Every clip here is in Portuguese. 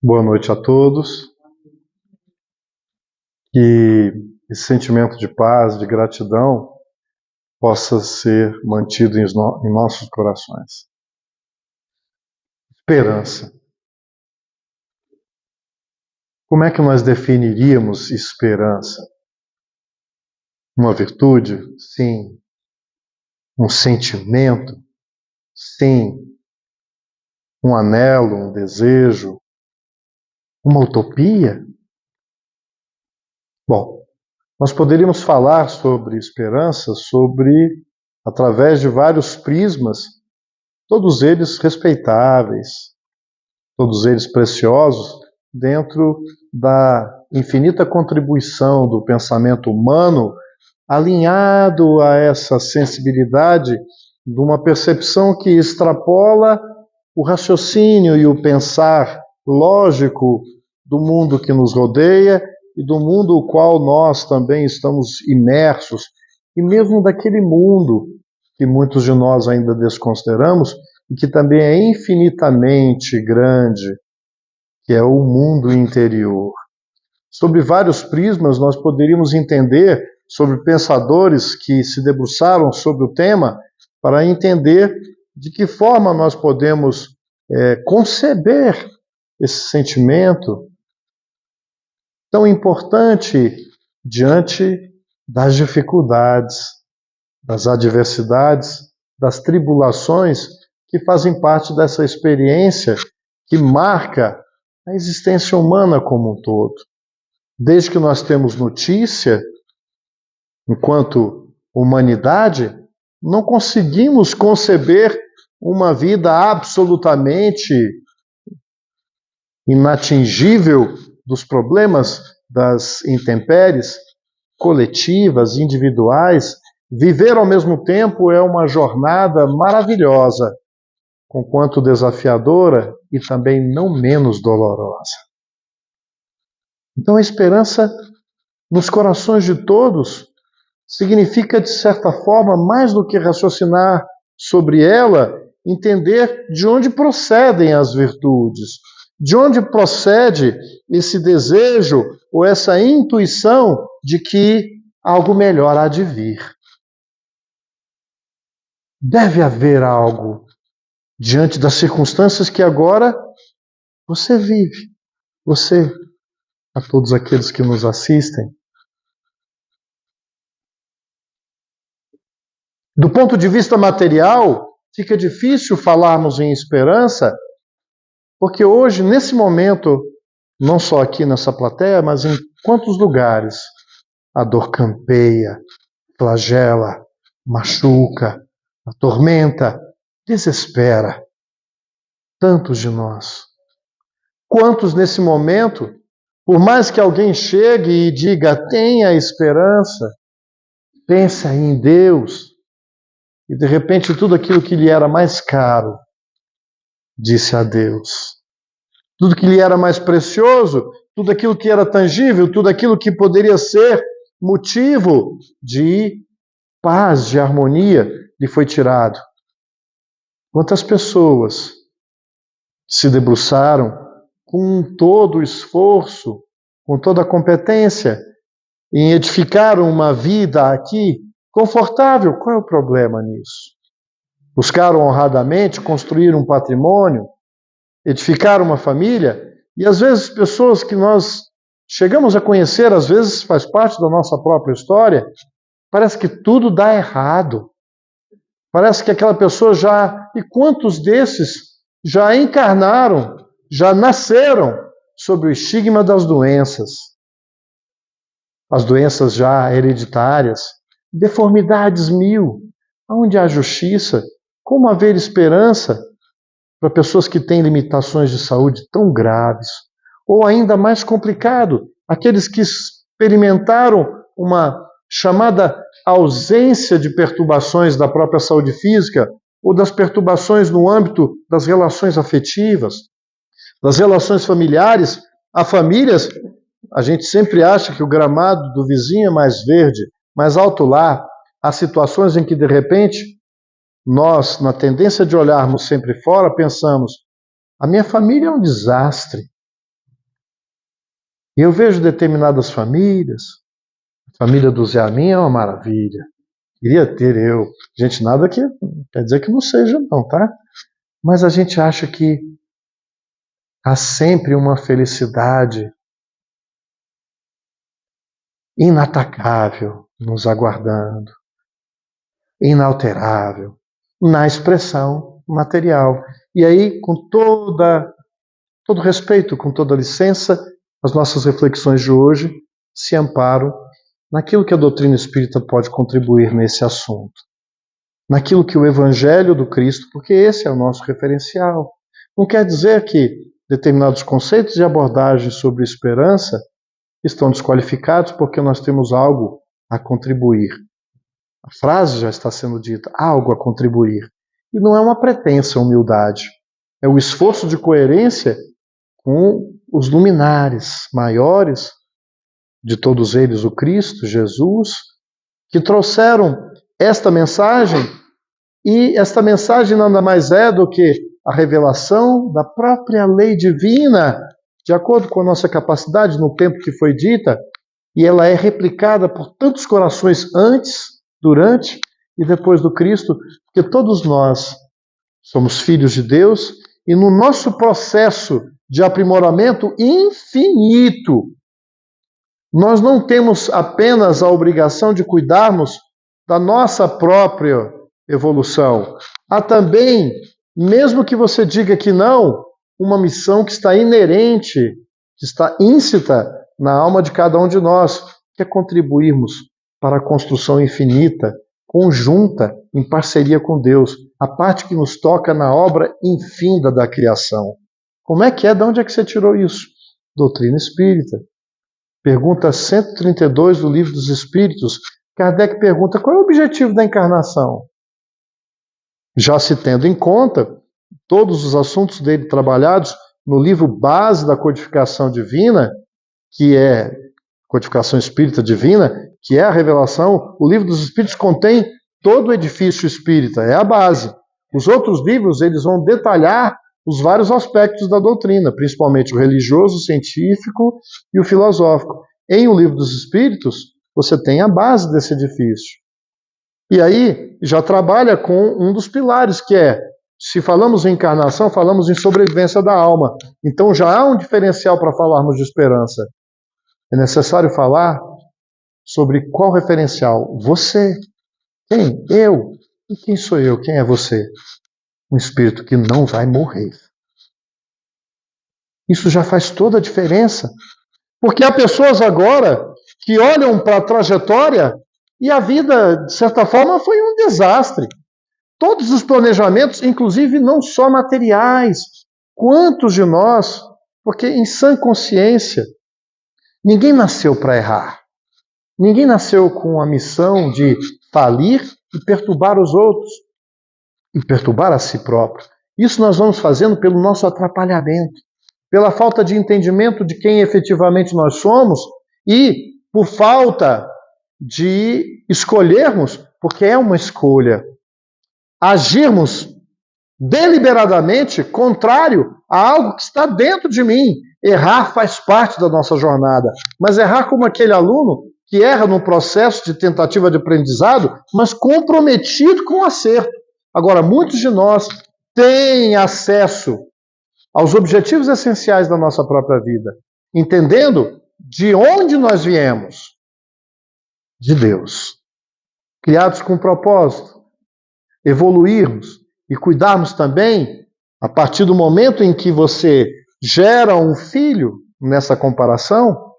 Boa noite a todos. Que esse sentimento de paz, de gratidão, possa ser mantido em nossos corações. Esperança. Como é que nós definiríamos esperança? Uma virtude? Sim. Um sentimento? Sim. Um anelo, um desejo? Uma utopia? Bom, nós poderíamos falar sobre esperança através de vários prismas, todos eles respeitáveis, todos eles preciosos, dentro da infinita contribuição do pensamento humano, alinhado a essa sensibilidade de uma percepção que extrapola o raciocínio e o pensar lógico do mundo que nos rodeia e do mundo no qual nós também estamos imersos, e mesmo daquele mundo que muitos de nós ainda desconsideramos e que também é infinitamente grande, que é o mundo interior. Sobre vários prismas, nós poderíamos entender sobre pensadores que se debruçaram sobre o tema para entender de que forma nós podemos conceber esse sentimento tão importante diante das dificuldades, das adversidades, das tribulações que fazem parte dessa experiência que marca a existência humana como um todo. Desde que nós temos notícia, enquanto humanidade, não conseguimos conceber uma vida absolutamente inatingível dos problemas das intempéries coletivas, individuais. Viver ao mesmo tempo é uma jornada maravilhosa, conquanto desafiadora e também não menos dolorosa. Então a esperança nos corações de todos significa, de certa forma, mais do que raciocinar sobre ela, entender de onde procedem as virtudes, de onde procede esse desejo ou essa intuição de que algo melhor há de vir. Deve haver algo diante das circunstâncias que agora você vive. Você, a todos aqueles que nos assistem. Do ponto de vista material, fica difícil falarmos em esperança, porque hoje, nesse momento, não só aqui nessa plateia, mas em quantos lugares a dor campeia, flagela, machuca, atormenta, desespera. Tantos de nós. Quantos nesse momento, por mais que alguém chegue e diga, tenha esperança, pensa em Deus, e de repente tudo aquilo que lhe era mais caro, disse adeus. Tudo que lhe era mais precioso, tudo aquilo que era tangível, tudo aquilo que poderia ser motivo de paz, de harmonia, lhe foi tirado. Quantas pessoas se debruçaram com todo o esforço, com toda a competência, em edificar uma vida aqui confortável. Qual é o problema nisso? Buscaram honradamente construir um patrimônio, edificar uma família, e às vezes pessoas que nós chegamos a conhecer, às vezes faz parte da nossa própria história, parece que tudo dá errado. Parece que aquela pessoa já... E quantos desses já encarnaram, já nasceram sob o estigma das doenças? As doenças já hereditárias, deformidades mil. Onde há justiça? Como haver esperança para pessoas que têm limitações de saúde tão graves? Ou ainda mais complicado, aqueles que experimentaram uma chamada ausência de perturbações da própria saúde física ou das perturbações no âmbito das relações afetivas, das relações familiares. Há famílias, a gente sempre acha que o gramado do vizinho é mais verde, mais alto lá. Há situações em que, de repente, nós, na tendência de olharmos sempre fora, pensamos, a minha família é um desastre. E eu vejo determinadas famílias, a família do Zé Amin é uma maravilha. Queria ter eu. Gente, nada que quer dizer que não seja não, tá? Mas a gente acha que há sempre uma felicidade inatacável nos aguardando, inalterável, na expressão material. E aí, com todo respeito, com toda licença, as nossas reflexões de hoje se amparam naquilo que a doutrina espírita pode contribuir nesse assunto, naquilo que o Evangelho do Cristo, porque esse é o nosso referencial. Não quer dizer que determinados conceitos e abordagens sobre esperança estão desqualificados porque nós temos algo a contribuir. A frase já está sendo dita, algo a contribuir. E não é uma pretensa humildade, é o esforço de coerência com os luminares maiores de todos eles, o Cristo, Jesus, que trouxeram esta mensagem, e esta mensagem nada mais é do que a revelação da própria lei divina, de acordo com a nossa capacidade no tempo que foi dita, e ela é replicada por tantos corações antes, durante e depois do Cristo, porque todos nós somos filhos de Deus, e no nosso processo de aprimoramento infinito, nós não temos apenas a obrigação de cuidarmos da nossa própria evolução. Há também, mesmo que você diga que não, uma missão que está inerente, que está íncita na alma de cada um de nós, que é contribuirmos para a construção infinita, conjunta, em parceria com Deus, a parte que nos toca na obra infinda da criação. Como é que é? De onde é que você tirou isso? Doutrina espírita. Pergunta 132 do Livro dos Espíritos, Kardec pergunta qual é o objetivo da encarnação. Já se tendo em conta todos os assuntos dele trabalhados no livro base da codificação divina, que é Codificação Espírita Divina, que é a revelação, o Livro dos Espíritos contém todo o edifício espírita, é a base. Os outros livros, eles vão detalhar os vários aspectos da doutrina, principalmente o religioso, o científico e o filosófico. Em O Livro dos Espíritos, você tem a base desse edifício. E aí, já trabalha com um dos pilares, que é, se falamos em encarnação, falamos em sobrevivência da alma. Então já há um diferencial para falarmos de esperança. É necessário falar sobre qual referencial? Você. Quem? Eu. E quem sou eu? Quem é você? Um espírito que não vai morrer. Isso já faz toda a diferença. Porque há pessoas agora que olham para a trajetória e a vida, de certa forma, foi um desastre. Todos os planejamentos, inclusive não só materiais. Quantos de nós, porque em sã consciência, ninguém nasceu para errar. Ninguém nasceu com a missão de falir e perturbar os outros. E perturbar a si próprio. Isso nós vamos fazendo pelo nosso atrapalhamento, pela falta de entendimento de quem efetivamente nós somos e por falta de escolhermos, porque é uma escolha, agirmos deliberadamente contrário a algo que está dentro de mim. Errar faz parte da nossa jornada, mas errar como aquele aluno que erra no processo de tentativa de aprendizado, mas comprometido com o acerto. Agora, muitos de nós têm acesso aos objetivos essenciais da nossa própria vida, entendendo de onde nós viemos. De Deus. Criados com propósito. Evoluirmos e cuidarmos também, a partir do momento em que você gera um filho, nessa comparação,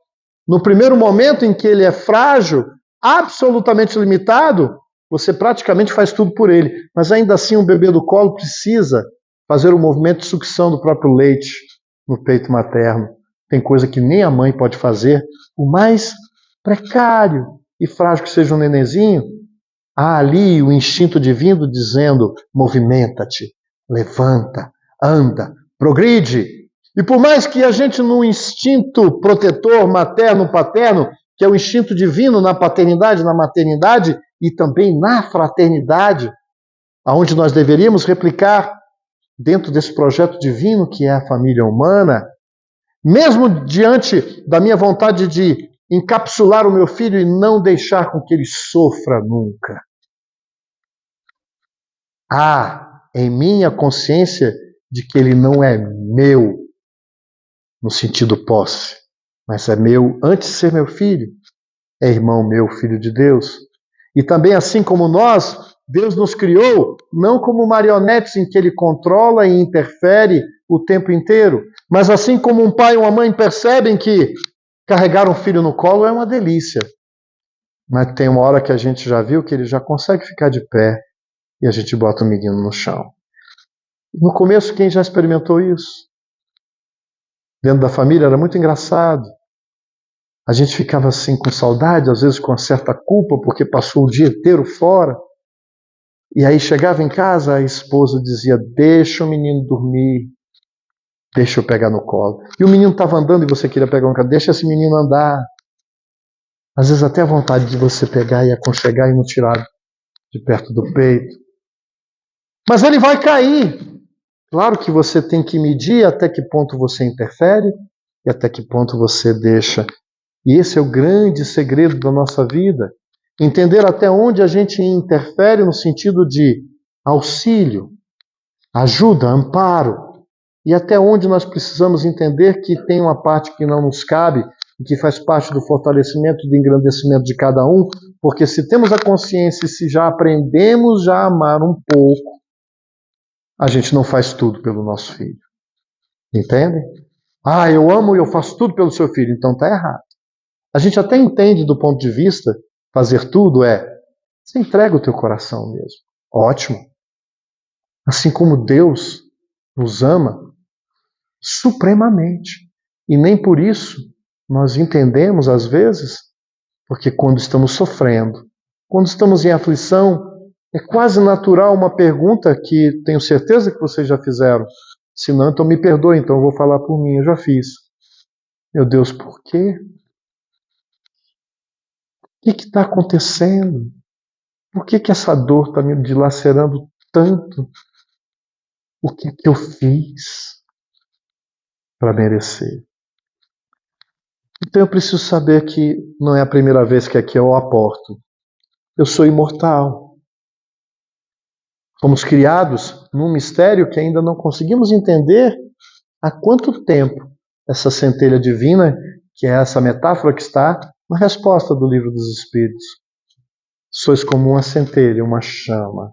no primeiro momento em que ele é frágil, absolutamente limitado, você praticamente faz tudo por ele. Mas ainda assim um bebê do colo precisa fazer o movimento de sucção do próprio leite no peito materno. Tem coisa que nem a mãe pode fazer, o mais precário e frágil que seja um nenenzinho, há ali o instinto divino dizendo, movimenta-te, levanta, anda, progride. E por mais que a gente no instinto protetor, materno, paterno, que é o instinto divino na paternidade, na maternidade e também na fraternidade, aonde nós deveríamos replicar dentro desse projeto divino que é a família humana, Mesmo diante da minha vontade de encapsular o meu filho e não deixar com que ele sofra nunca. Há em mim a consciência de que ele não é meu, no sentido posse, mas é meu antes de ser meu filho. É irmão meu, filho de Deus. E também, assim como nós, Deus nos criou não como marionetes em que Ele controla e interfere o tempo inteiro, mas assim como um pai e uma mãe percebem que carregar um filho no colo é uma delícia. Mas tem uma hora que a gente já viu que ele já consegue ficar de pé e a gente bota o menino no chão. No começo, quem já experimentou isso? Dentro da família era muito engraçado. A gente ficava assim com saudade, às vezes com certa culpa, porque passou o dia inteiro fora. E aí chegava em casa, a esposa dizia, deixa o menino dormir, deixa eu pegar no colo. E o menino estava andando e você queria pegar um colo, deixa esse menino andar. Às vezes até a vontade de você pegar e aconchegar e não tirar de perto do peito. Mas ele vai cair. Claro que você tem que medir até que ponto você interfere e até que ponto você deixa. E esse é o grande segredo da nossa vida. Entender até onde a gente interfere no sentido de auxílio, ajuda, amparo. E até onde nós precisamos entender que tem uma parte que não nos cabe e que faz parte do fortalecimento e do engrandecimento de cada um, porque se temos a consciência e se já aprendemos a amar um pouco, a gente não faz tudo pelo nosso filho. Entende? Ah, eu amo e eu faço tudo pelo seu filho, então está errado. A gente até entende do ponto de vista, fazer tudo você entrega o teu coração mesmo. Ótimo. Assim como Deus nos ama supremamente. E nem por isso nós entendemos, às vezes, porque quando estamos sofrendo, quando estamos em aflição, é quase natural uma pergunta que tenho certeza que vocês já fizeram. Se não, então me perdoe, então eu vou falar por mim, eu já fiz. Meu Deus, por quê? O que está acontecendo? Por que essa dor está me dilacerando tanto? O que eu fiz para merecer? Então eu preciso saber que não é a primeira vez que aqui eu aporto. Eu sou imortal. Fomos criados num mistério que ainda não conseguimos entender há quanto tempo essa centelha divina, que é essa metáfora que está na resposta do Livro dos Espíritos. Sois como uma centelha, uma chama,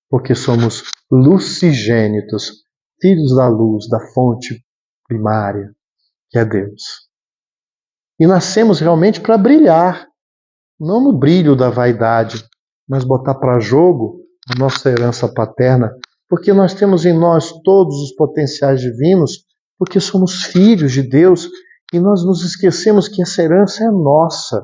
porque somos lucigênitos, filhos da luz, da fonte primária, que é Deus. E nascemos realmente para brilhar, não no brilho da vaidade, mas botar para jogo a nossa herança paterna, porque nós temos em nós todos os potenciais divinos, porque somos filhos de Deus e nós nos esquecemos que essa herança é nossa.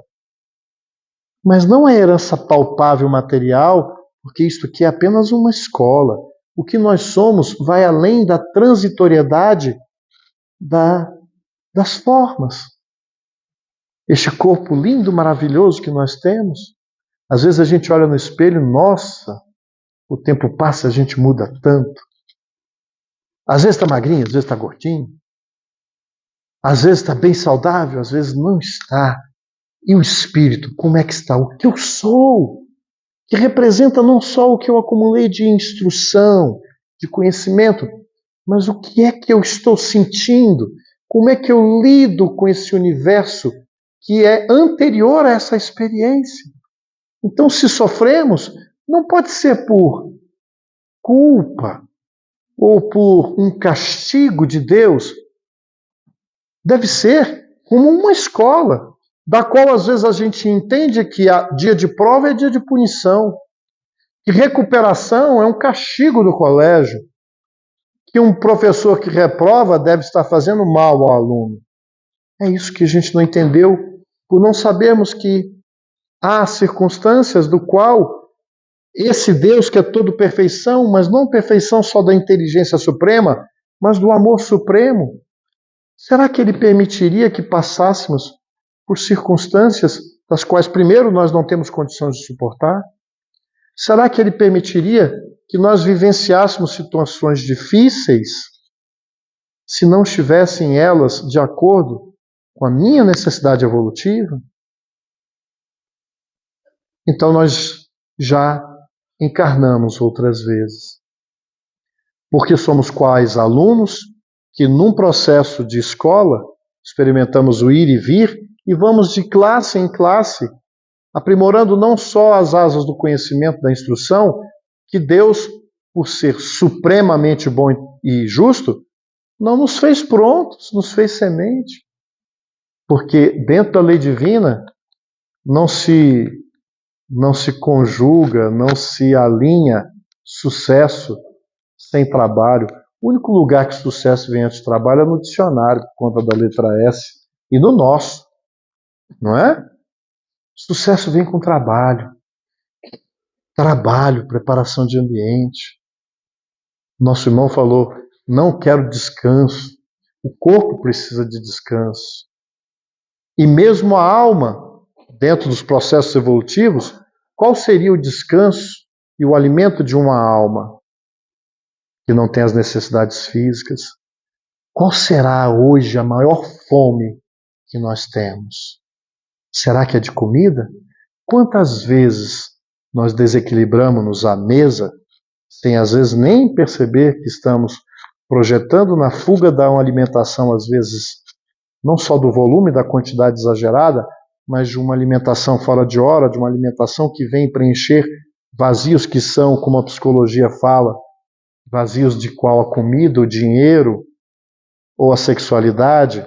Mas não é herança palpável material, porque isto aqui é apenas uma escola. O que nós somos vai além da transitoriedade das formas. Este corpo lindo, maravilhoso que nós temos, às vezes a gente olha no espelho, nossa, o tempo passa, a gente muda tanto. Às vezes está magrinho, às vezes está gordinho. Às vezes está bem saudável, às vezes não está. E o espírito, como é que está? O que eu sou? Que representa não só o que eu acumulei de instrução, de conhecimento, mas o que é que eu estou sentindo? Como é que eu lido com esse universo que é anterior a essa experiência? Então, se sofremos, não pode ser por culpa ou por um castigo de Deus. Deve ser como uma escola, da qual às vezes a gente entende que dia de prova é dia de punição, que recuperação é um castigo do colégio, que um professor que reprova deve estar fazendo mal ao aluno. É isso que a gente não entendeu, por não sabermos que há circunstâncias do qual esse Deus que é todo perfeição, mas não perfeição só da inteligência suprema, mas do amor supremo, será que ele permitiria que passássemos por circunstâncias das quais, primeiro, nós não temos condições de suportar? Será que ele permitiria que nós vivenciássemos situações difíceis se não estivessem elas de acordo com a minha necessidade evolutiva? Então nós já encarnamos outras vezes. Porque somos quais alunos que num processo de escola experimentamos o ir e vir e vamos de classe em classe, aprimorando não só as asas do conhecimento, da instrução, que Deus, por ser supremamente bom e justo, não nos fez prontos, nos fez semente. Porque dentro da lei divina não se conjuga, não se alinha sucesso sem trabalho. O único lugar que sucesso vem antes de trabalho é no dicionário, por conta da letra S, e no nosso, não é? Sucesso vem com trabalho. Trabalho, preparação de ambiente. Nosso irmão falou, não quero descanso. O corpo precisa de descanso. E mesmo a alma, dentro dos processos evolutivos, qual seria o descanso e o alimento de uma alma que não tem as necessidades físicas? Qual será hoje a maior fome que nós temos? Será que é de comida? Quantas vezes nós desequilibramos-nos à mesa, sem às vezes nem perceber que estamos projetando na fuga da alimentação, às vezes, não só do volume, da quantidade exagerada, mas de uma alimentação fora de hora, de uma alimentação que vem preencher vazios que são, como a psicologia fala, vazios de qual a comida, o dinheiro ou a sexualidade,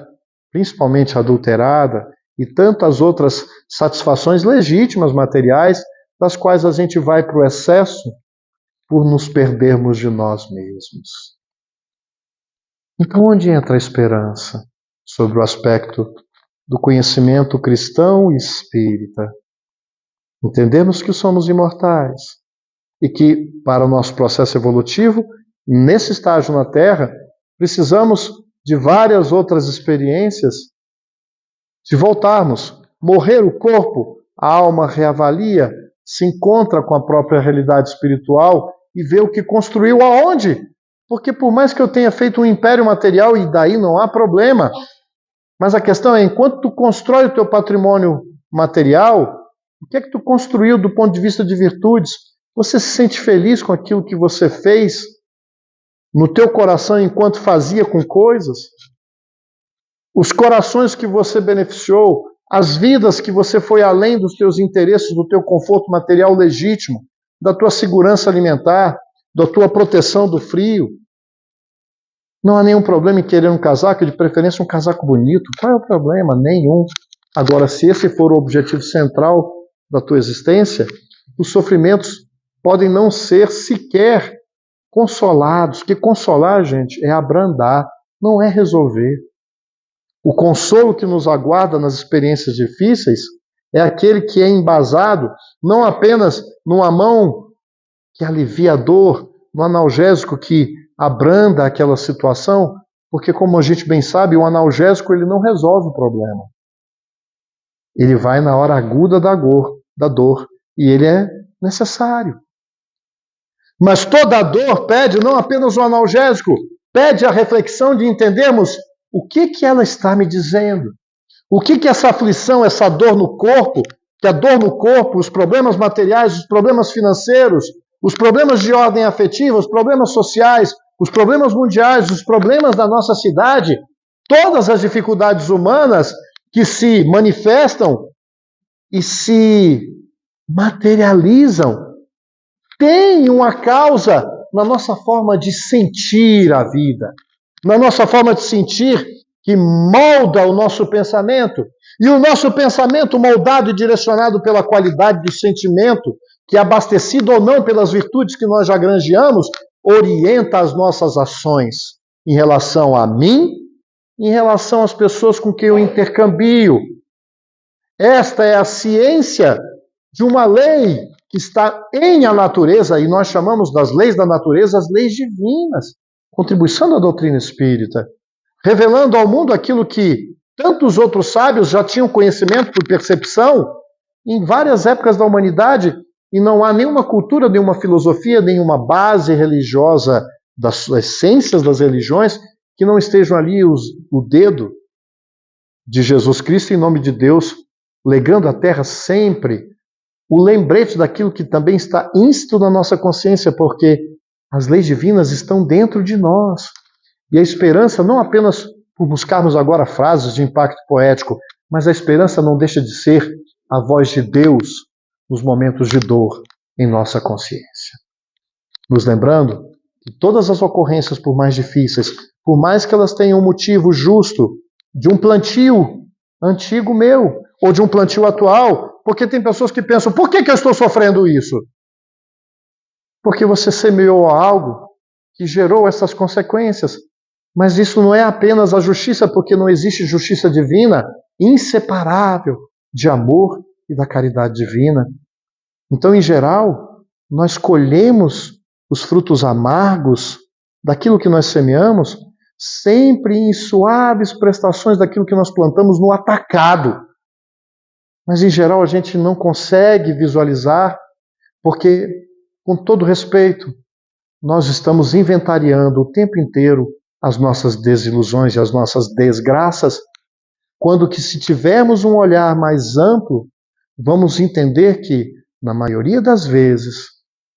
principalmente adulterada, e tantas outras satisfações legítimas materiais, das quais a gente vai para o excesso por nos perdermos de nós mesmos. Então, onde entra a esperança sobre o aspecto do conhecimento cristão e espírita? Entendemos que somos imortais e que, para o nosso processo evolutivo, nesse estágio na Terra, precisamos de várias outras experiências. Se voltarmos, morrer o corpo, a alma reavalia, se encontra com a própria realidade espiritual e vê o que construiu aonde? Porque por mais que eu tenha feito um império material, e daí não há problema, mas a questão é, enquanto tu constrói o teu patrimônio material, o que é que tu construiu do ponto de vista de virtudes? Você se sente feliz com aquilo que você fez no teu coração enquanto fazia com coisas? Os corações que você beneficiou, as vidas que você foi além dos teus interesses, do teu conforto material legítimo, da tua segurança alimentar, da tua proteção do frio. Não há nenhum problema em querer um casaco, de preferência um casaco bonito. Qual é o problema? Nenhum. Agora, se esse for o objetivo central da tua existência, os sofrimentos podem não ser sequer consolados. Porque consolar, gente, é abrandar, não é resolver. O consolo que nos aguarda nas experiências difíceis é aquele que é embasado não apenas numa mão que alivia a dor, no analgésico que abranda aquela situação, porque, como a gente bem sabe, o analgésico ele não resolve o problema. Ele vai na hora aguda da dor, e ele é necessário. Mas toda a dor pede não apenas o analgésico, pede a reflexão de entendermos o que ela está me dizendo. O que essa aflição, essa dor no corpo, que a dor no corpo, os problemas materiais, os problemas financeiros, os problemas de ordem afetiva, os problemas sociais, os problemas mundiais, os problemas da nossa cidade, todas as dificuldades humanas que se manifestam e se materializam, têm uma causa na nossa forma de sentir a vida, na nossa forma de sentir que molda o nosso pensamento. E o nosso pensamento, moldado e direcionado pela qualidade do sentimento, que é abastecido ou não pelas virtudes que nós já granjeamos, orienta as nossas ações em relação a mim, em relação às pessoas com quem eu intercambio. Esta é a ciência de uma lei que está em a natureza, e nós chamamos das leis da natureza as leis divinas, contribuição da doutrina espírita, revelando ao mundo aquilo que tantos outros sábios já tinham conhecimento por percepção em várias épocas da humanidade, e não há nenhuma cultura, nenhuma filosofia, nenhuma base religiosa das essências das religiões que não estejam ali o dedo de Jesus Cristo em nome de Deus, legando à terra sempre o lembrete daquilo que também está íncito na nossa consciência, porque as leis divinas estão dentro de nós. E a esperança não apenas por buscarmos agora frases de impacto poético, mas a esperança não deixa de ser a voz de Deus nos momentos de dor em nossa consciência. Nos lembrando que todas as ocorrências, por mais difíceis, por mais que elas tenham um motivo justo de um plantio antigo meu, ou de um plantio atual, porque tem pessoas que pensam, por que eu estou sofrendo isso? Porque você semeou algo que gerou essas consequências. Mas isso não é apenas a justiça, porque não existe justiça divina inseparável de amor e da caridade divina. Então, em geral, nós colhemos os frutos amargos daquilo que nós semeamos, sempre em suaves prestações daquilo que nós plantamos no atacado. Mas, em geral, a gente não consegue visualizar, porque, com todo respeito, nós estamos inventariando o tempo inteiro as nossas desilusões e as nossas desgraças, quando que se tivermos um olhar mais amplo, vamos entender que, na maioria das vezes,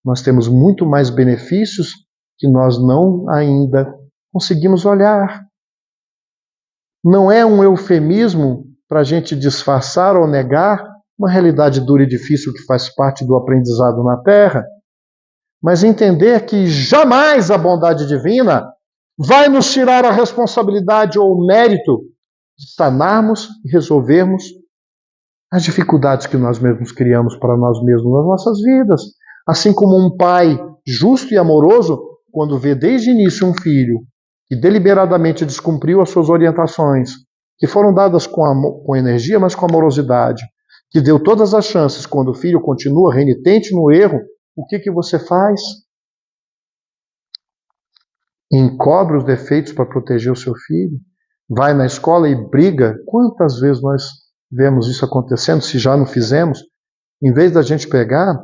nós temos muito mais benefícios que nós não ainda conseguimos olhar. Não é um eufemismo para a gente disfarçar ou negar uma realidade dura e difícil que faz parte do aprendizado na Terra, mas entender que jamais a bondade divina vai nos tirar a responsabilidade ou o mérito de sanarmos e resolvermos as dificuldades que nós mesmos criamos para nós mesmos nas nossas vidas. Assim como um pai justo e amoroso, quando vê desde o início um filho que deliberadamente descumpriu as suas orientações, que foram dadas com energia, mas com amorosidade, que deu todas as chances quando o filho continua renitente no erro, o que você faz? Encobre os defeitos para proteger o seu filho, vai na escola e briga. Quantas vezes nós vemos isso acontecendo, se já não fizemos? Em vez da gente pegar,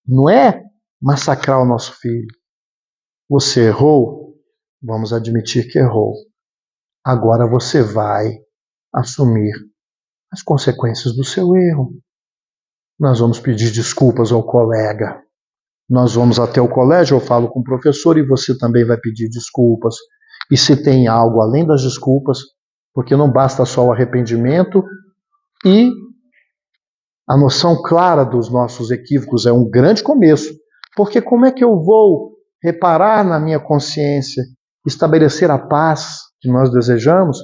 não é massacrar o nosso filho. Você errou? Vamos admitir que errou. Agora você vai assumir as consequências do seu erro. Nós vamos pedir desculpas ao colega. Nós vamos até o colégio, eu falo com o professor e você também vai pedir desculpas. E se tem algo além das desculpas, porque não basta só o arrependimento e a noção clara dos nossos equívocos é um grande começo. Porque como é que eu vou reparar na minha consciência, estabelecer a paz que nós desejamos,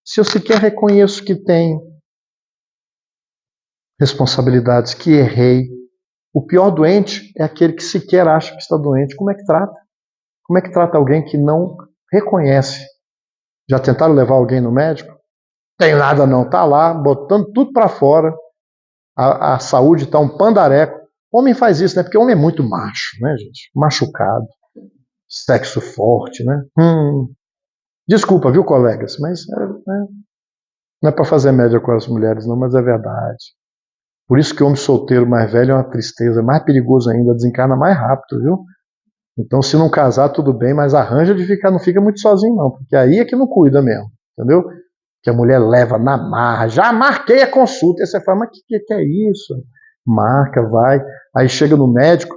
se eu sequer reconheço que tenho responsabilidades, que errei? O pior doente é aquele que sequer acha que está doente. Como é que trata? Como é que trata alguém que não reconhece? Já tentaram levar alguém no médico? Tem nada não, tá lá, botando tudo para fora. A saúde está um pandareco. Homem faz isso, né? Porque homem é muito macho, né, gente? Machucado. Sexo forte, né? Desculpa, viu, colegas? Mas não é para fazer média com as mulheres, não, mas é verdade. Por isso que o homem solteiro mais velho é uma tristeza, é mais perigoso ainda, desencarna mais rápido, viu? Então, se não casar, tudo bem, mas arranja de ficar, não fica muito sozinho, não, porque aí é que não cuida mesmo, entendeu? Que a mulher leva na marra, já marquei a consulta, aí você fala, mas que é isso? Marca, vai, aí chega no médico,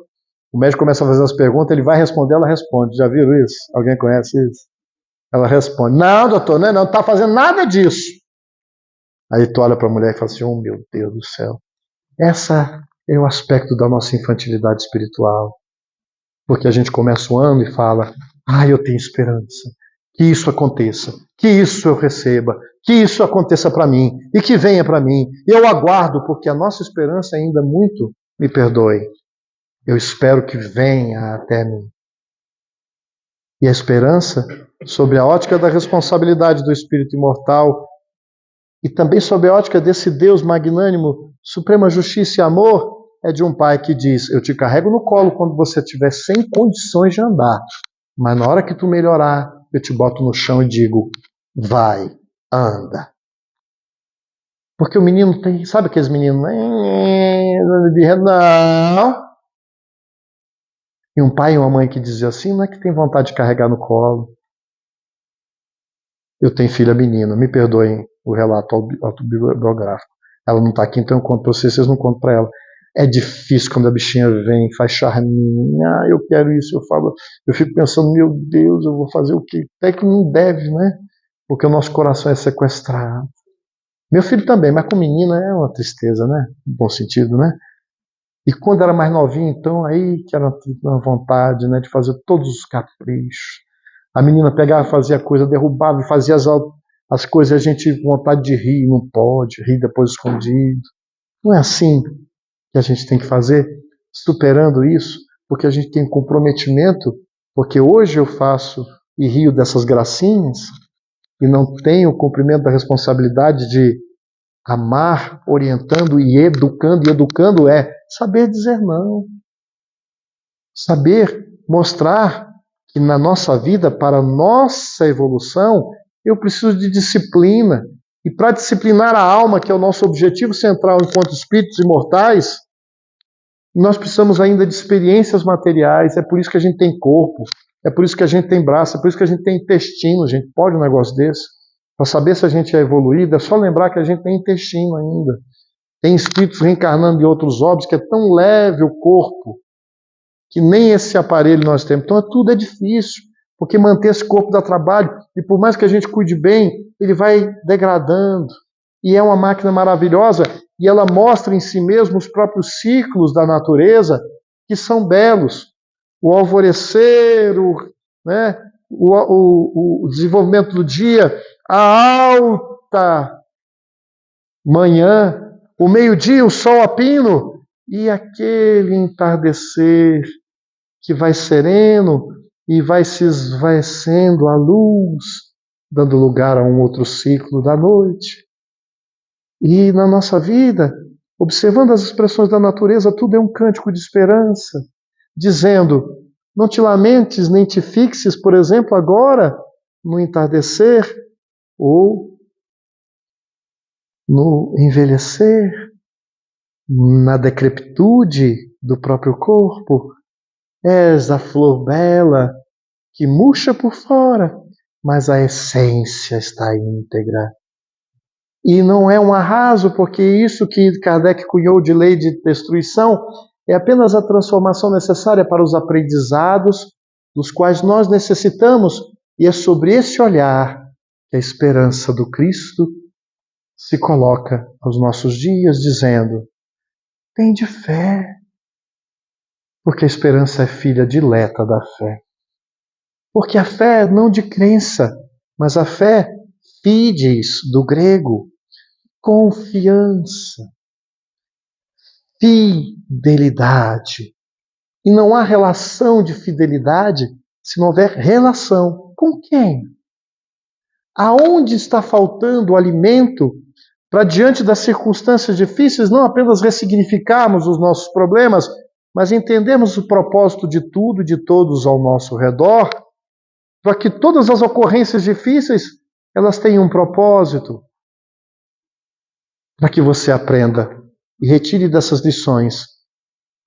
o médico começa a fazer as perguntas, ele vai responder, ela responde, já viram isso? Alguém conhece isso? Ela responde, não, doutor, não está fazendo nada disso. Aí tu olha para a mulher e fala assim, oh meu Deus do céu. Essa é o aspecto da nossa infantilidade espiritual. Porque a gente começa o ano e fala, eu tenho esperança, que isso aconteça, que isso eu receba, que isso aconteça para mim e que venha para mim. Eu aguardo, porque a nossa esperança ainda muito, me perdoe, eu espero que venha até mim. E a esperança, sobre a ótica da responsabilidade do espírito imortal e também sob a ótica desse Deus magnânimo, suprema justiça e amor, é de um pai que diz, eu te carrego no colo quando você estiver sem condições de andar, mas na hora que tu melhorar, eu te boto no chão e digo, vai, anda. Porque o menino tem, sabe aqueles meninos? Não. E um pai e uma mãe que dizem assim, não é que tem vontade de carregar no colo. Eu tenho filha menina, me perdoem o relato autobiográfico. Ela não está aqui, então eu conto para vocês não contam para ela. É difícil quando a bichinha vem, faz charminha, eu quero isso, eu fico pensando, meu Deus, eu vou fazer o quê? Até que não deve, né? Porque o nosso coração é sequestrado. Meu filho também, mas com menina é uma tristeza, né? No bom sentido, né? E quando era mais novinho, então, aí que era uma vontade, né, de fazer todos os caprichos. A menina pegava, fazia coisa, derrubava e fazia as coisas, a gente com vontade de rir, não pode, rir depois escondido. Não é assim que a gente tem que fazer, superando isso, porque a gente tem comprometimento, porque hoje eu faço e rio dessas gracinhas, e não tenho o cumprimento da responsabilidade de amar, orientando e educando é saber dizer não. Saber mostrar que na nossa vida, para a nossa evolução, eu preciso de disciplina. E para disciplinar a alma, que é o nosso objetivo central enquanto espíritos imortais, nós precisamos ainda de experiências materiais. É por isso que a gente tem corpo, é por isso que a gente tem braço, é por isso que a gente tem intestino. A gente pode um negócio desse? Para saber se a gente é evoluído, é só lembrar que a gente tem intestino ainda. Tem espíritos reencarnando em outros órbes, que é tão leve o corpo, que nem esse aparelho nós temos. Então tudo é difícil, porque manter esse corpo dá trabalho, e por mais que a gente cuide bem, ele vai degradando. E é uma máquina maravilhosa, e ela mostra em si mesmo os próprios ciclos da natureza, que são belos. O alvorecer, né, o desenvolvimento do dia, a alta manhã, o meio-dia, o sol a pino, e aquele entardecer que vai sereno e vai se esvaecendo a luz, dando lugar a um outro ciclo da noite. E na nossa vida, observando as expressões da natureza, tudo é um cântico de esperança, dizendo: não te lamentes nem te fixes, por exemplo, agora no entardecer ou no envelhecer, na decrepitude do próprio corpo. És a flor bela que murcha por fora, mas a essência está íntegra. E não é um arraso, porque isso que Kardec cunhou de lei de destruição é apenas a transformação necessária para os aprendizados dos quais nós necessitamos, e é sobre esse olhar que a esperança do Cristo se coloca aos nossos dias, dizendo: tende fé, porque a esperança é filha dileta da fé. Porque a fé não de crença, mas a fé, fides, do grego, confiança, fidelidade. E não há relação de fidelidade se não houver relação. Com quem? Aonde está faltando o alimento para, diante das circunstâncias difíceis, não apenas ressignificarmos os nossos problemas, mas entendermos o propósito de tudo e de todos ao nosso redor, para que todas as ocorrências difíceis, elas tenham um propósito, para que você aprenda e retire dessas lições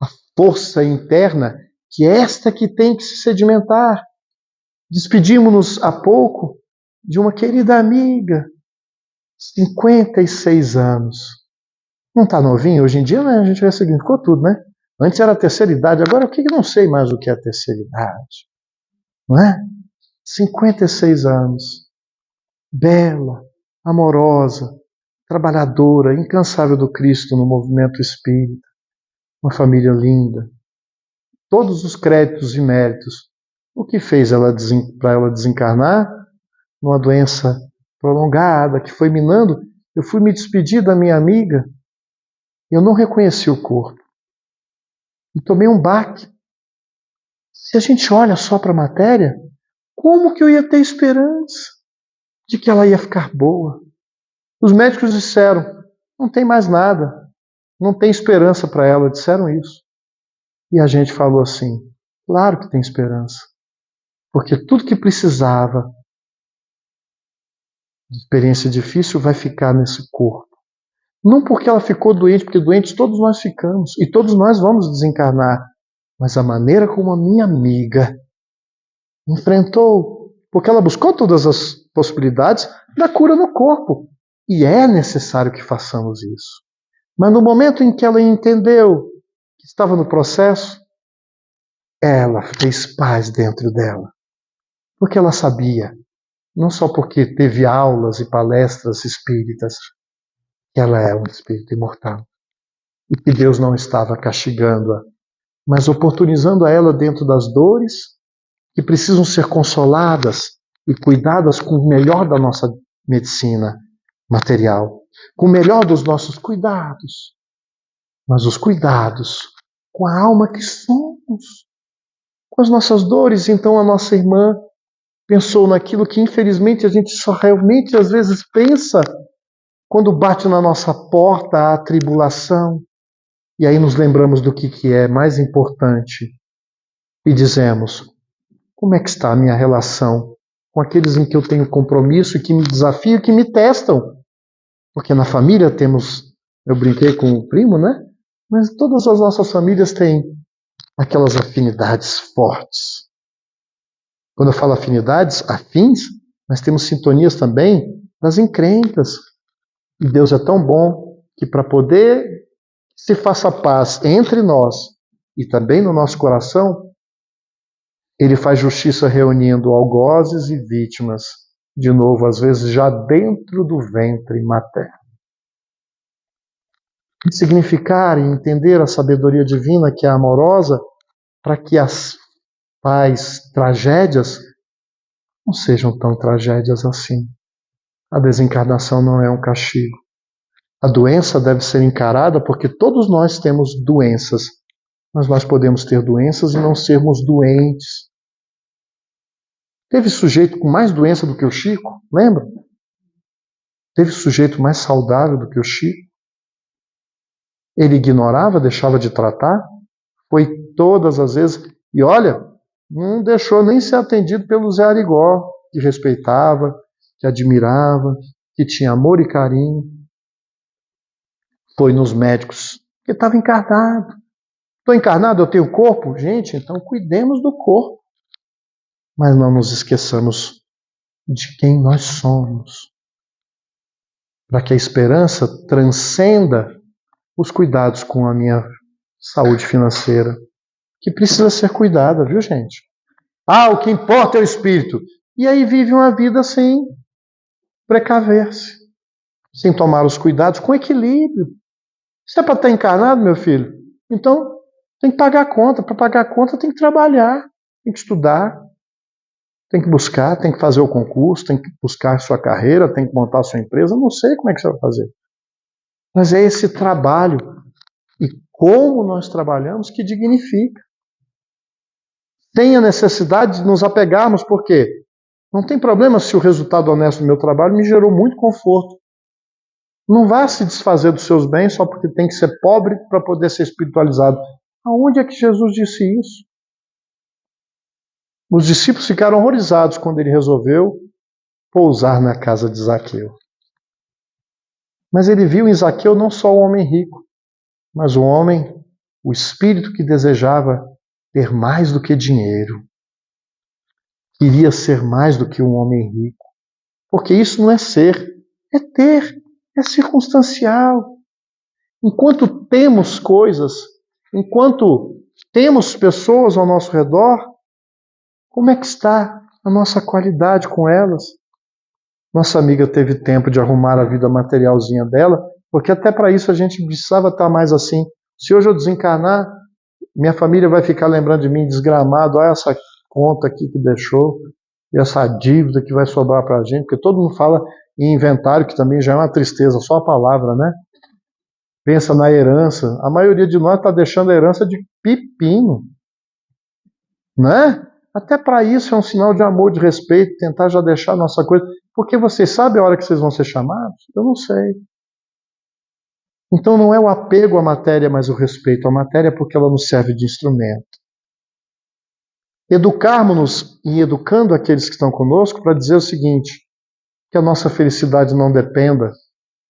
a força interna, que é esta que tem que se sedimentar. Despedimos-nos há pouco de uma querida amiga, 56 anos. Não está novinho? Hoje em dia, né, a gente vai seguindo, ficou tudo, né? Antes era a terceira idade, agora o que eu não sei mais o que é a terceira idade, não é? 56 anos, bela, amorosa, trabalhadora, incansável do Cristo no movimento espírita, uma família linda, todos os créditos e méritos. O que fez ela para ela desencarnar? Numa doença prolongada que foi minando. Eu fui me despedir da minha amiga, eu não reconheci o corpo e tomei um baque. Se a gente olha só para a matéria, como que eu ia ter esperança de que ela ia ficar boa? Os médicos disseram: não tem mais nada, não tem esperança para ela, disseram isso. E a gente falou assim: claro que tem esperança, porque tudo que precisava de experiência difícil vai ficar nesse corpo. Não porque ela ficou doente, porque doentes todos nós ficamos, e todos nós vamos desencarnar, mas a maneira como a minha amiga enfrentou porque ela buscou todas as possibilidades da cura no corpo. E é necessário que façamos isso. Mas no momento em que ela entendeu que estava no processo, ela fez paz dentro dela. Porque ela sabia, não só porque teve aulas e palestras espíritas, que ela é um espírito imortal. E que Deus não estava castigando-a, mas oportunizando a ela dentro das dores que precisam ser consoladas e cuidadas com o melhor da nossa medicina material, com o melhor dos nossos cuidados, mas os cuidados com a alma que somos, com as nossas dores. Então a nossa irmã pensou naquilo que infelizmente a gente só realmente às vezes pensa quando bate na nossa porta a tribulação, e aí nos lembramos do que é mais importante e dizemos: como é que está a minha relação com aqueles em que eu tenho compromisso e que me desafiam e que me testam? Porque na família temos, eu brinquei com o primo, né? Mas todas as nossas famílias têm aquelas afinidades fortes. Quando eu falo afinidades, afins, nós temos sintonias também das encrencas. E Deus é tão bom que para poder se faça paz entre nós e também no nosso coração, Ele faz justiça reunindo algozes e vítimas, de novo, às vezes já dentro do ventre materno. Significar e entender a sabedoria divina que é amorosa, para que as tragédias não sejam tão tragédias assim. A desencarnação não é um castigo. A doença deve ser encarada porque todos nós temos doenças, mas nós podemos ter doenças e não sermos doentes. Teve sujeito com mais doença do que o Chico, lembra? Teve sujeito mais saudável do que o Chico. Ele ignorava, deixava de tratar, foi todas as vezes, e olha, não deixou nem ser atendido pelo Zé Arigó, que respeitava, que admirava, que tinha amor e carinho. Foi nos médicos, que estava encarnado. Estou encarnado, eu tenho corpo? Gente, então cuidemos do corpo. Mas não nos esqueçamos de quem nós somos. Para que a esperança transcenda os cuidados com a minha saúde financeira, que precisa ser cuidada, viu, gente? O que importa é o espírito. E aí vive uma vida sem precaver-se, sem tomar os cuidados, com equilíbrio. Se é para estar encarnado, meu filho, então tem que pagar a conta. Para pagar a conta tem que trabalhar, tem que estudar, tem que buscar, tem que fazer o concurso, tem que buscar a sua carreira, tem que montar a sua empresa. Eu não sei como é que você vai fazer. Mas é esse trabalho e como nós trabalhamos que dignifica. Tem a necessidade de nos apegarmos, porque não tem problema se o resultado honesto do meu trabalho me gerou muito conforto. Não vá se desfazer dos seus bens só porque tem que ser pobre para poder ser espiritualizado. Aonde é que Jesus disse isso? Os discípulos ficaram horrorizados quando ele resolveu pousar na casa de Zaqueu. Mas ele viu em Zaqueu não só o homem rico, mas o homem, o espírito que desejava ter mais do que dinheiro. Queria ser mais do que um homem rico. Porque isso não é ser, é ter, é circunstancial. Enquanto temos coisas, enquanto temos pessoas ao nosso redor, como é que está a nossa qualidade com elas? Nossa amiga teve tempo de arrumar a vida materialzinha dela, porque até para isso a gente precisava estar mais assim. Se hoje eu desencarnar, minha família vai ficar lembrando de mim desgramado, essa conta aqui que deixou, e essa dívida que vai sobrar para a gente, porque todo mundo fala em inventário, que também já é uma tristeza, só a palavra, né? Pensa na herança. A maioria de nós está deixando a herança de pepino, né? Até para isso é um sinal de amor, de respeito, tentar já deixar a nossa coisa. Porque vocês sabem a hora que vocês vão ser chamados? Eu não sei. Então não é o apego à matéria, mas o respeito à matéria, porque ela nos serve de instrumento. Educarmos-nos e educando aqueles que estão conosco para dizer o seguinte, que a nossa felicidade não dependa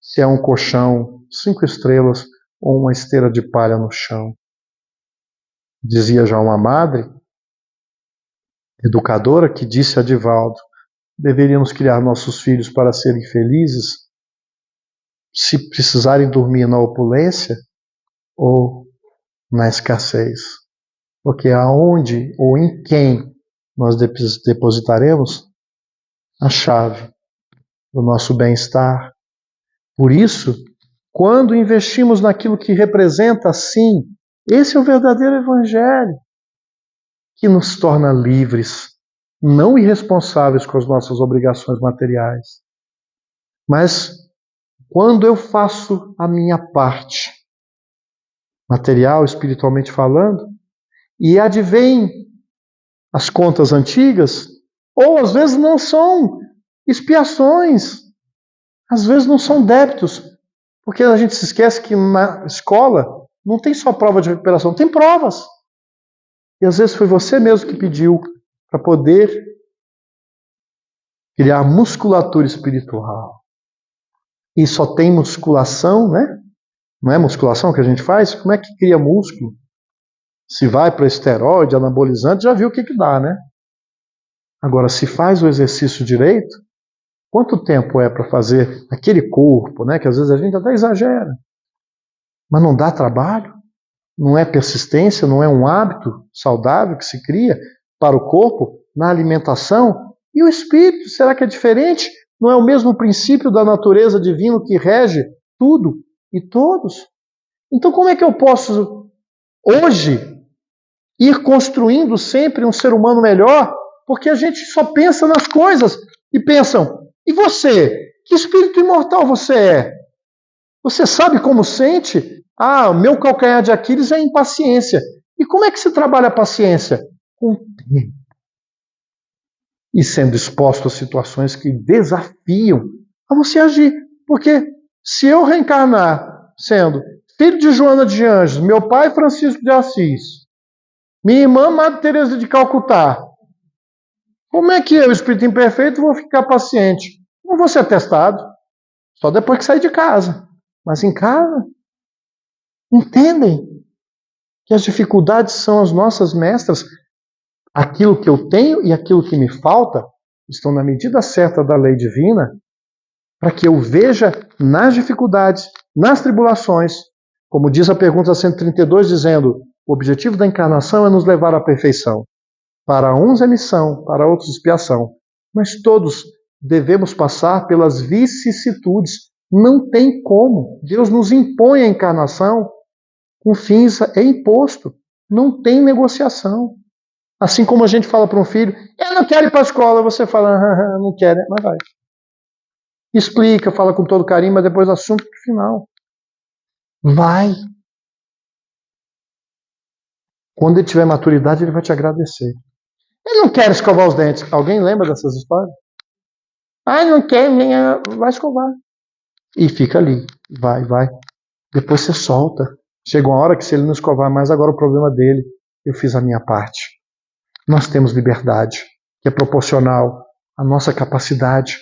se é um colchão 5 estrelas ou uma esteira de palha no chão. Dizia já uma madre educadora que disse a Divaldo, deveríamos criar nossos filhos para serem felizes, se precisarem dormir na opulência ou na escassez? Porque aonde ou em quem nós depositaremos a chave do nosso bem-estar. Por isso, quando investimos naquilo que representa, sim, esse é o verdadeiro evangelho, que nos torna livres, não irresponsáveis com as nossas obrigações materiais. Mas quando eu faço a minha parte, material, espiritualmente falando, e advém as contas antigas, ou às vezes não são expiações, às vezes não são débitos, porque a gente se esquece que na escola não tem só prova de recuperação, tem provas. E às vezes foi você mesmo que pediu para poder criar musculatura espiritual. E só tem musculação, né? Não é musculação que a gente faz? Como é que cria músculo? Se vai para esteroide, anabolizante, já viu o que dá, né? Agora, se faz o exercício direito, quanto tempo é para fazer aquele corpo, né? Que às vezes a gente até exagera. Mas não dá trabalho? Não é persistência? Não é um hábito saudável que se cria para o corpo na alimentação? E o espírito, será que é diferente? Não é o mesmo princípio da natureza divina que rege tudo e todos? Então como é que eu posso, hoje, ir construindo sempre um ser humano melhor? Porque a gente só pensa nas coisas e pensam, e você? Que espírito imortal você é? Você sabe como sente? Ah, o meu calcanhar de Aquiles é a impaciência. E como é que se trabalha a paciência? Com tempo. E sendo exposto a situações que desafiam a você agir. Porque se eu reencarnar sendo filho de Joana de Anjos, meu pai Francisco de Assis, minha irmã Madre Teresa de Calcutá, como é que eu, espírito imperfeito, vou ficar paciente? Não vou ser testado. Só depois que sair de casa. Mas em casa, entendem que as dificuldades são as nossas mestras. Aquilo que eu tenho e aquilo que me falta estão na medida certa da lei divina, para que eu veja nas dificuldades, nas tribulações, como diz a pergunta 132, dizendo, o objetivo da encarnação é nos levar à perfeição. Para uns é missão, para outros expiação. Mas todos devemos passar pelas vicissitudes. Não tem como. Deus nos impõe a encarnação com fins, é imposto. Não tem negociação. Assim como a gente fala para um filho, eu não quero ir para a escola, você fala, não quero, mas vai. Explica, fala com todo carinho, mas depois assunto pro final. Vai. Quando ele tiver maturidade, ele vai te agradecer. Ele não quer escovar os dentes. Alguém lembra dessas histórias? Ah, não quer, vai escovar. E fica ali. Vai. Depois você solta. Chega uma hora que se ele não escovar mais, agora o problema dele. Eu fiz a minha parte. Nós temos liberdade, que é proporcional à nossa capacidade.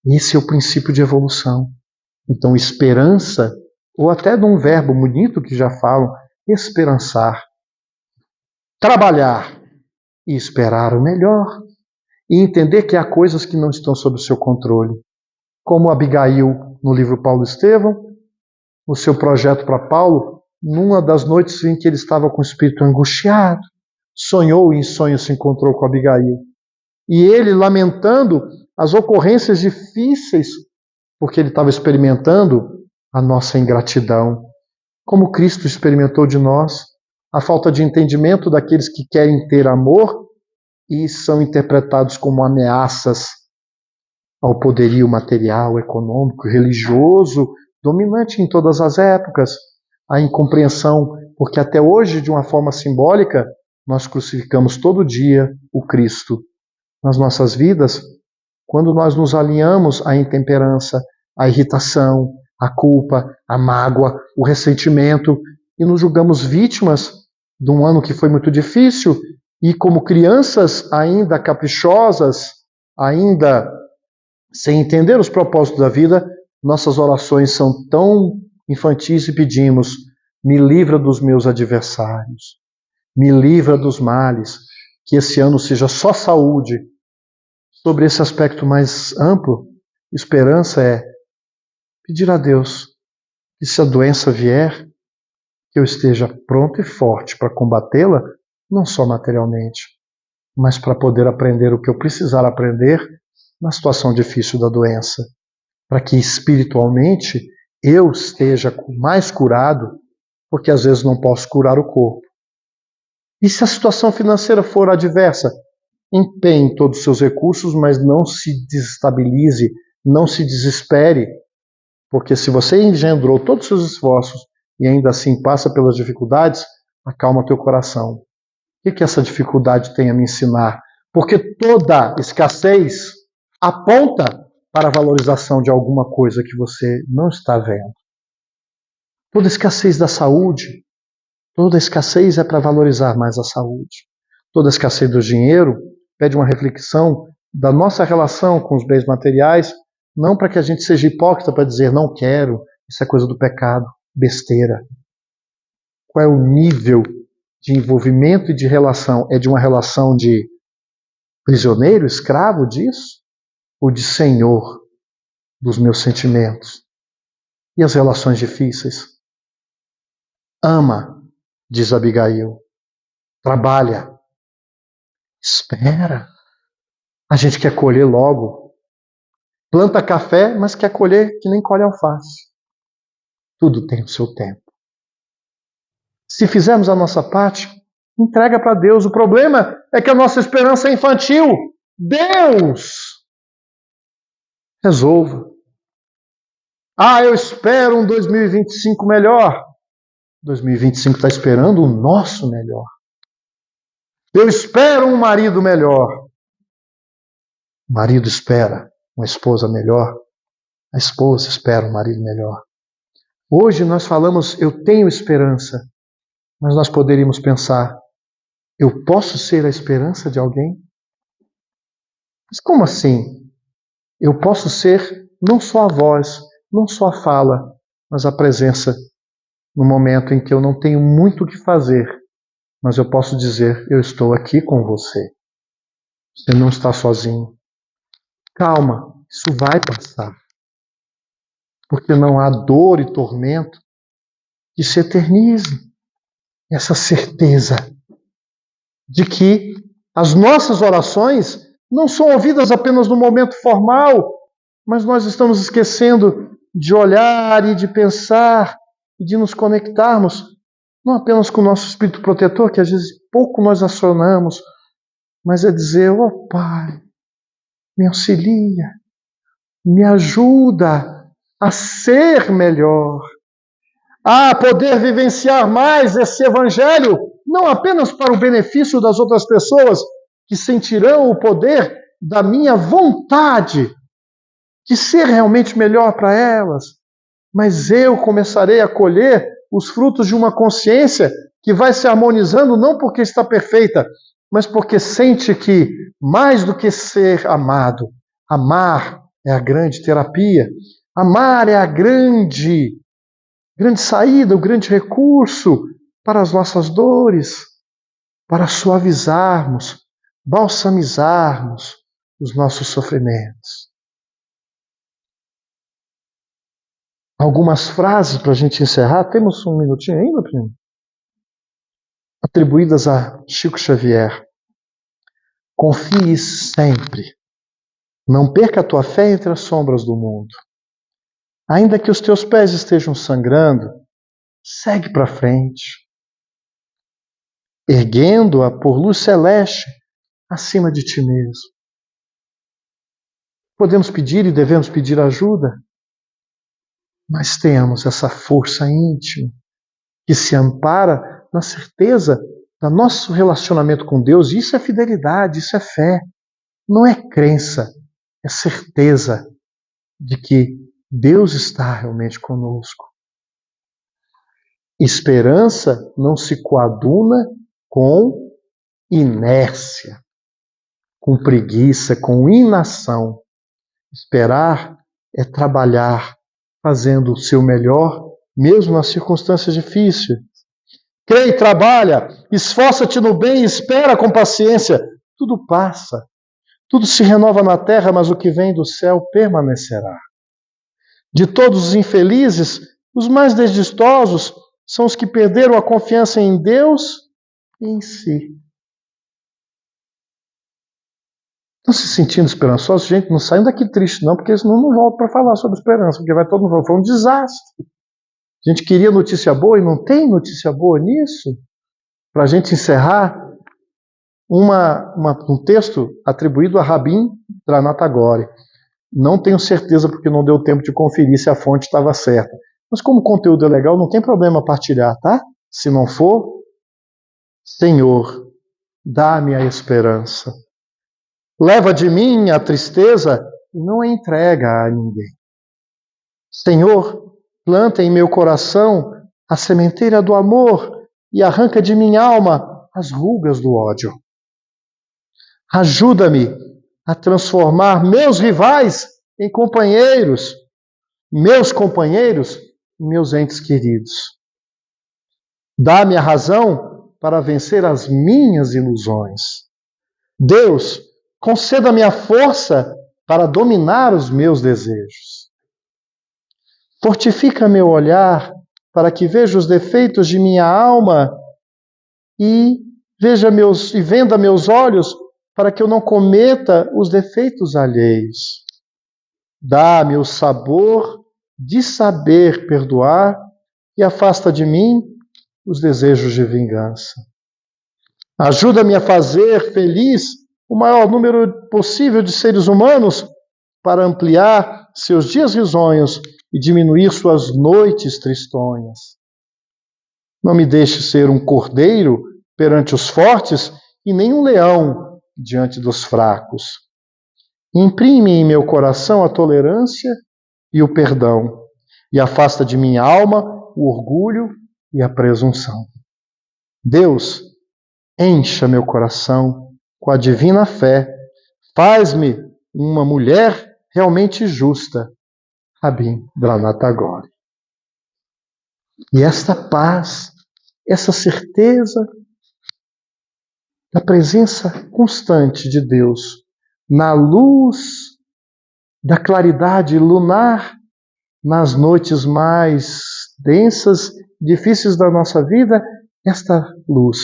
Esse é o princípio de evolução. Então, esperança, ou até de um verbo bonito que já falam, esperançar. Trabalhar e esperar o melhor. E entender que há coisas que não estão sob o seu controle. Como Abigail, no livro Paulo Estevão, no seu projeto para Paulo, numa das noites em que ele estava com o espírito angustiado, sonhou e em sonho se encontrou com Abigail. E ele, lamentando as ocorrências difíceis, porque ele estava experimentando a nossa ingratidão, como Cristo experimentou de nós, a falta de entendimento daqueles que querem ter amor e são interpretados como ameaças ao poderio material, econômico, religioso, dominante em todas as épocas, a incompreensão, porque até hoje, de uma forma simbólica, nós crucificamos todo dia o Cristo. Nas nossas vidas, quando nós nos alinhamos à intemperança, à irritação, à culpa, à mágoa, o ressentimento, e nos julgamos vítimas de um ano que foi muito difícil, e como crianças ainda caprichosas, ainda sem entender os propósitos da vida, nossas orações são tão infantis e pedimos, me livra dos meus adversários, me livra dos males, que esse ano seja só saúde, sobre esse aspecto mais amplo, esperança é pedir a Deus que, se a doença vier, que eu esteja pronto e forte para combatê-la, não só materialmente, mas para poder aprender o que eu precisar aprender na situação difícil da doença, para que espiritualmente eu esteja mais curado, porque às vezes não posso curar o corpo. E se a situação financeira for adversa, empenhe todos os seus recursos, mas não se desestabilize, não se desespere, porque se você engendrou todos os seus esforços e ainda assim passa pelas dificuldades, acalma teu coração. O que essa dificuldade tem a me ensinar? Porque toda escassez aponta para a valorização de alguma coisa que você não está vendo. Toda escassez da saúde, toda escassez é para valorizar mais a saúde. Toda escassez do dinheiro pede uma reflexão da nossa relação com os bens materiais, não para que a gente seja hipócrita para dizer não quero, isso é coisa do pecado, besteira. Qual é o nível de envolvimento e de relação? É de uma relação de prisioneiro, escravo disso? Ou de senhor dos meus sentimentos? E as relações difíceis? Ama, diz Abigail. Trabalha. Espera. A gente quer colher logo. Planta café, mas quer colher que nem colhe alface. Tudo tem o seu tempo. Se fizermos a nossa parte, entrega para Deus. O problema é que a nossa esperança é infantil. Deus resolva. Eu espero um 2025 melhor. 2025 está esperando o nosso melhor. Eu espero um marido melhor. O marido espera uma esposa melhor. A esposa espera um marido melhor. Hoje nós falamos, eu tenho esperança, mas nós poderíamos pensar, eu posso ser a esperança de alguém? Mas como assim? Eu posso ser não só a voz, não só a fala, mas a presença no momento em que eu não tenho muito o que fazer, mas eu posso dizer, eu estou aqui com você. Você não está sozinho. Calma, isso vai passar. Porque não há dor e tormento que se eternize. Essa certeza de que as nossas orações não são ouvidas apenas no momento formal, mas nós estamos esquecendo de olhar e de pensar e de nos conectarmos, não apenas com o nosso espírito protetor, que às vezes pouco nós acionamos, mas é dizer, Pai, me auxilia, me ajuda a ser melhor, a poder vivenciar mais esse evangelho, não apenas para o benefício das outras pessoas que sentirão o poder da minha vontade de ser realmente melhor para elas, mas eu começarei a colher os frutos de uma consciência que vai se harmonizando não porque está perfeita, mas porque sente que, mais do que ser amado, amar é a grande terapia, amar é a grande saída, o grande recurso para as nossas dores, para suavizarmos, balsamizarmos os nossos sofrimentos. Algumas frases para a gente encerrar. Temos um minutinho ainda, primo? Atribuídas a Chico Xavier. Confie sempre. Não perca a tua fé entre as sombras do mundo. Ainda que os teus pés estejam sangrando, segue para frente. Erguendo-a por luz celeste acima de ti mesmo. Podemos pedir e devemos pedir ajuda, mas temos essa força íntima que se ampara na certeza do nosso relacionamento com Deus. Isso é fidelidade, isso é fé. Não é crença, é certeza de que Deus está realmente conosco. Esperança não se coaduna com inércia, com preguiça, com inação. Esperar é trabalhar, fazendo o seu melhor, mesmo nas circunstâncias difíceis. Crê e trabalha, esforça-te no bem e espera com paciência. Tudo passa. Tudo se renova na terra, mas o que vem do céu permanecerá. De todos os infelizes, os mais desdistosos são os que perderam a confiança em Deus e em si. Estão se sentindo esperançosos? Gente, não saiam daqui triste não, porque senão não volto para falar sobre esperança, porque vai todo mundo falar, foi um desastre. A gente queria notícia boa e não tem notícia boa nisso. Para a gente encerrar, um texto atribuído a Rabin Dranatagore. Não tenho certeza porque não deu tempo de conferir se a fonte estava certa. Mas como o conteúdo é legal, não tem problema partilhar, tá? Se não for, Senhor, dá-me a esperança. Leva de mim a tristeza e não a entrega a ninguém. Senhor, planta em meu coração a sementeira do amor e arranca de minha alma as rugas do ódio. Ajuda-me a transformar meus rivais em companheiros, meus companheiros em meus entes queridos. Dá-me a razão para vencer as minhas ilusões. Deus, conceda-me a força para dominar os meus desejos. Fortifica meu olhar para que veja os defeitos de minha alma e venda meus olhos para que eu não cometa os defeitos alheios. Dá-me o sabor de saber perdoar e afasta de mim os desejos de vingança. Ajuda-me a fazer feliz o maior número possível de seres humanos para ampliar seus dias risonhos e diminuir suas noites tristonhas. Não me deixe ser um cordeiro perante os fortes e nem um leão diante dos fracos. Imprime em meu coração a tolerância e o perdão, e afasta de minha alma o orgulho e a presunção. Deus, encha meu coração com a divina fé, faz-me uma mulher realmente justa. Rabin Dranatagore. E esta paz, essa certeza da presença constante de Deus na luz da claridade lunar, nas noites mais densas, difíceis da nossa vida, esta luz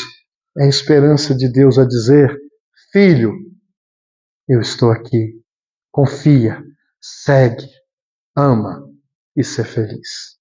é a esperança de Deus a dizer: filho, eu estou aqui, confia, segue, ama e ser feliz.